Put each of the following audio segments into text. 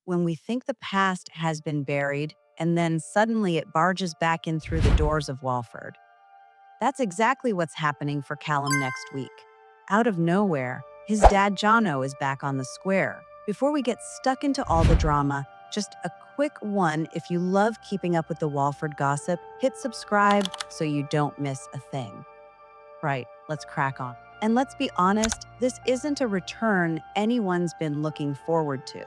when we think the past has been buried and then suddenly it barges back in through the doors of Walford. That's exactly what's happening for Callum next week. Out of nowhere, his dad Jonno is back on the square. Before we get stuck into all the drama, just a quick one: if you love keeping up with the Walford gossip, hit subscribe so you don't miss a thing. Right, let's crack on. And let's be honest, this isn't a return anyone's been looking forward to.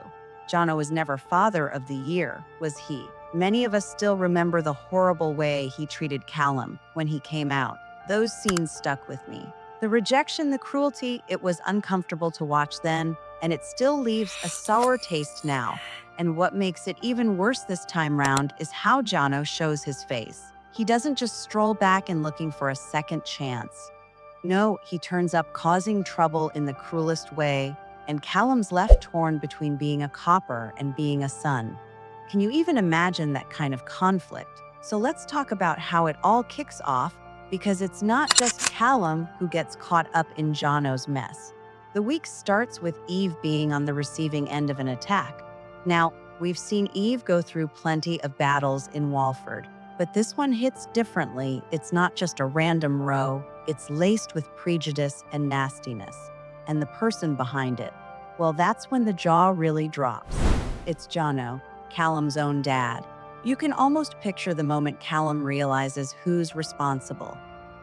Jonno was never Father of the Year, was he? Many of us still remember the horrible way he treated Callum when he came out. Those scenes stuck with me. The rejection, the cruelty, it was uncomfortable to watch then, and it still leaves a sour taste now. And what makes it even worse this time round is how Jonno shows his face. He doesn't just stroll back and looking for a second chance. No, he turns up causing trouble in the cruelest way, and Callum's left torn between being a copper and being a son. Can you even imagine that kind of conflict? So let's talk about how it all kicks off, because it's not just Callum who gets caught up in Jonno's mess. The week starts with Eve being on the receiving end of an attack. Now, we've seen Eve go through plenty of battles in Walford, but this one hits differently. It's not just a random row, it's laced with prejudice and nastiness. And the person behind it, well, that's when the jaw really drops. It's Jonno, Callum's own dad. You can almost picture the moment Callum realizes who's responsible.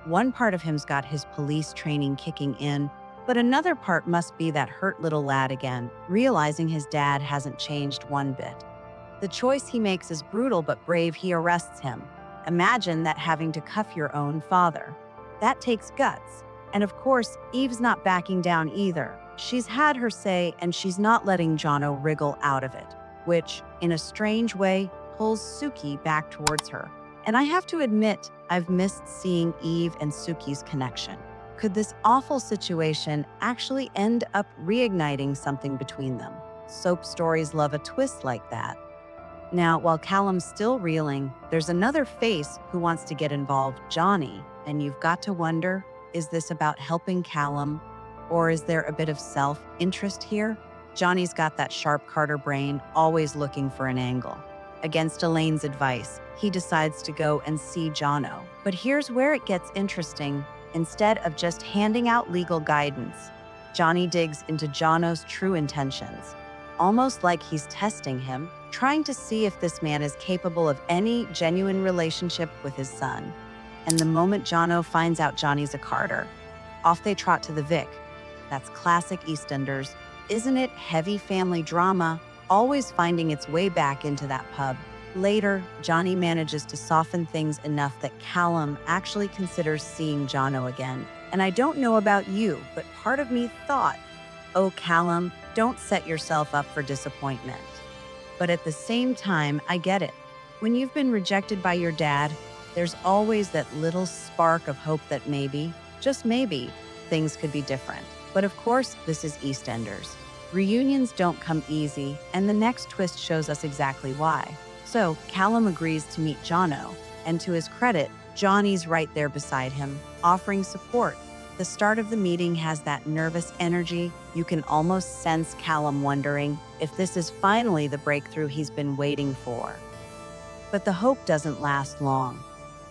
One part of him's got his police training kicking in, but another part must be that hurt little lad again, realizing his dad hasn't changed one bit. The choice he makes is brutal but brave. He arrests him. Imagine that, having to cuff your own father. That takes guts. And of course, Eve's not backing down either. She's had her say, and she's not letting Jonno wriggle out of it, which, in a strange way, pulls Suki back towards her. And I have to admit, I've missed seeing Eve and Suki's connection. Could this awful situation actually end up reigniting something between them? Soap stories love a twist like that. Now, while Callum's still reeling, there's another face who wants to get involved, Johnny. And you've got to wonder, is this about helping Callum, or is there a bit of self-interest here? Johnny's got that sharp Carter brain, always looking for an angle. Against Elaine's advice, he decides to go and see Jonno. But here's where it gets interesting. Instead of just handing out legal guidance, Johnny digs into Jonno's true intentions, almost like he's testing him, trying to see if this man is capable of any genuine relationship with his son. And the moment Jonno finds out Johnny's a Carter, off they trot to the Vic. That's classic EastEnders. Isn't it heavy family drama, always finding its way back into that pub? Later, Johnny manages to soften things enough that Callum actually considers seeing Jonno again. And I don't know about you, but part of me thought, oh, Callum, don't set yourself up for disappointment. But at the same time, I get it. When you've been rejected by your dad, there's always that little spark of hope that maybe, just maybe, things could be different. But of course, this is EastEnders. Reunions don't come easy, and the next twist shows us exactly why. So, Callum agrees to meet Jonno, and to his credit, Johnny's right there beside him, offering support. The start of the meeting has that nervous energy. You can almost sense Callum wondering if this is finally the breakthrough he's been waiting for. But the hope doesn't last long,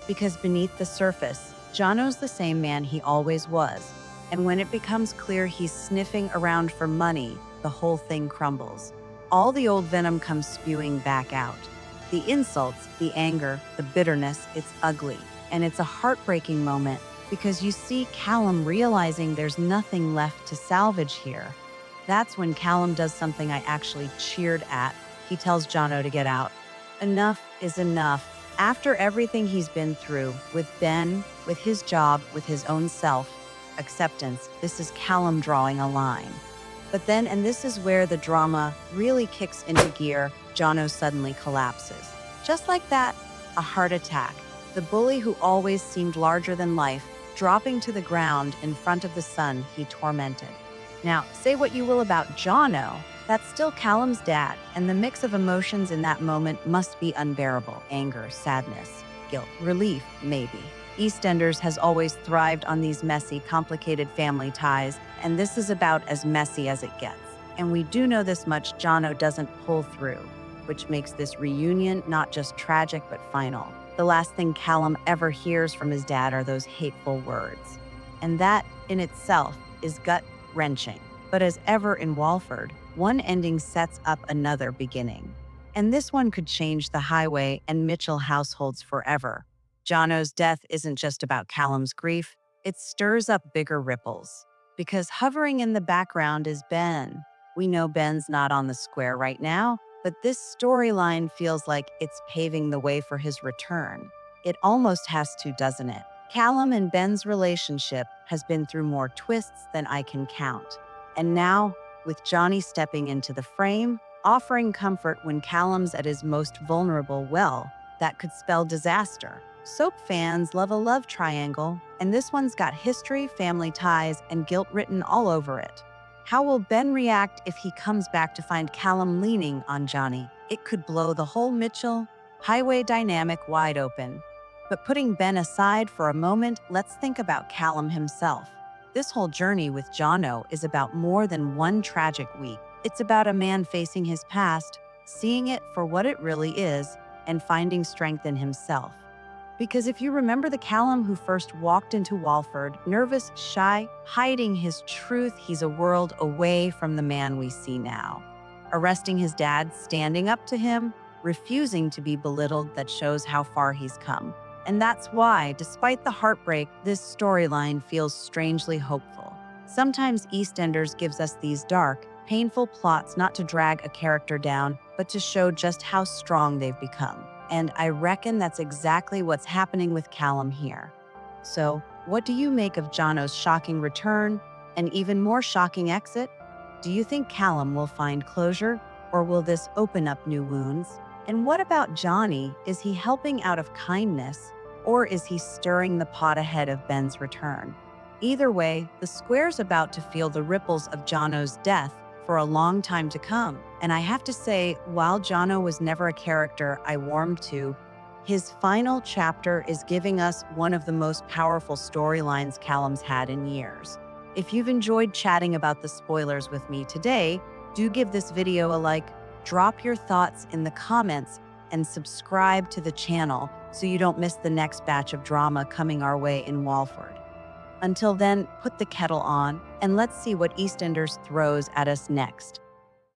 because beneath the surface, Jonno's the same man he always was. And when it becomes clear he's sniffing around for money, the whole thing crumbles. All the old venom comes spewing back out. The insults, the anger, the bitterness, it's ugly. And it's a heartbreaking moment, because you see Callum realizing there's nothing left to salvage here. That's when Callum does something I actually cheered at. He tells Jonno to get out. Enough is enough. After everything he's been through, with Ben, with his job, with his own self-acceptance, this is Callum drawing a line. But then, and this is where the drama really kicks into gear, Jonno suddenly collapses. Just like that, a heart attack. The bully who always seemed larger than life, dropping to the ground in front of the son he tormented. Now, say what you will about Jonno, that's still Callum's dad, and the mix of emotions in that moment must be unbearable. Anger, sadness, guilt, relief, maybe. EastEnders has always thrived on these messy, complicated family ties, and this is about as messy as it gets. And we do know this much: Jonno doesn't pull through, which makes this reunion not just tragic but final. The last thing Callum ever hears from his dad are those hateful words. And that, in itself, is gut-wrenching. But as ever in Walford, one ending sets up another beginning. And this one could change the Highway and Mitchell households forever. Jonno's death isn't just about Callum's grief, it stirs up bigger ripples. Because hovering in the background is Ben. We know Ben's not on the square right now, but this storyline feels like it's paving the way for his return. It almost has to, doesn't it? Callum and Ben's relationship has been through more twists than I can count. And now, with Johnny stepping into the frame, offering comfort when Callum's at his most vulnerable, well, that could spell disaster. Soap fans love a love triangle, and this one's got history, family ties, and guilt written all over it. How will Ben react if he comes back to find Callum leaning on Johnny? It could blow the whole Mitchell Highway dynamic wide open. But putting Ben aside for a moment, let's think about Callum himself. This whole journey with Jonno is about more than one tragic week. It's about a man facing his past, seeing it for what it really is, and finding strength in himself. Because if you remember the Callum who first walked into Walford, nervous, shy, hiding his truth, he's a world away from the man we see now. Arresting his dad, standing up to him, refusing to be belittled, that shows how far he's come. And that's why, despite the heartbreak, this storyline feels strangely hopeful. Sometimes EastEnders gives us these dark, painful plots not to drag a character down, but to show just how strong they've become. And I reckon that's exactly what's happening with Callum here. So, what do you make of Jonno's shocking return and even more shocking exit? Do you think Callum will find closure, or will this open up new wounds? And what about Johnny? Is he helping out of kindness, or is he stirring the pot ahead of Ben's return? Either way, the square's about to feel the ripples of Jonno's death for a long time to come. And I have to say, while Jonno was never a character I warmed to, his final chapter is giving us one of the most powerful storylines Callum's had in years. If you've enjoyed chatting about the spoilers with me today, do give this video a like, drop your thoughts in the comments, and subscribe to the channel so you don't miss the next batch of drama coming our way in Walford. Until then, put the kettle on and let's see what EastEnders throws at us next.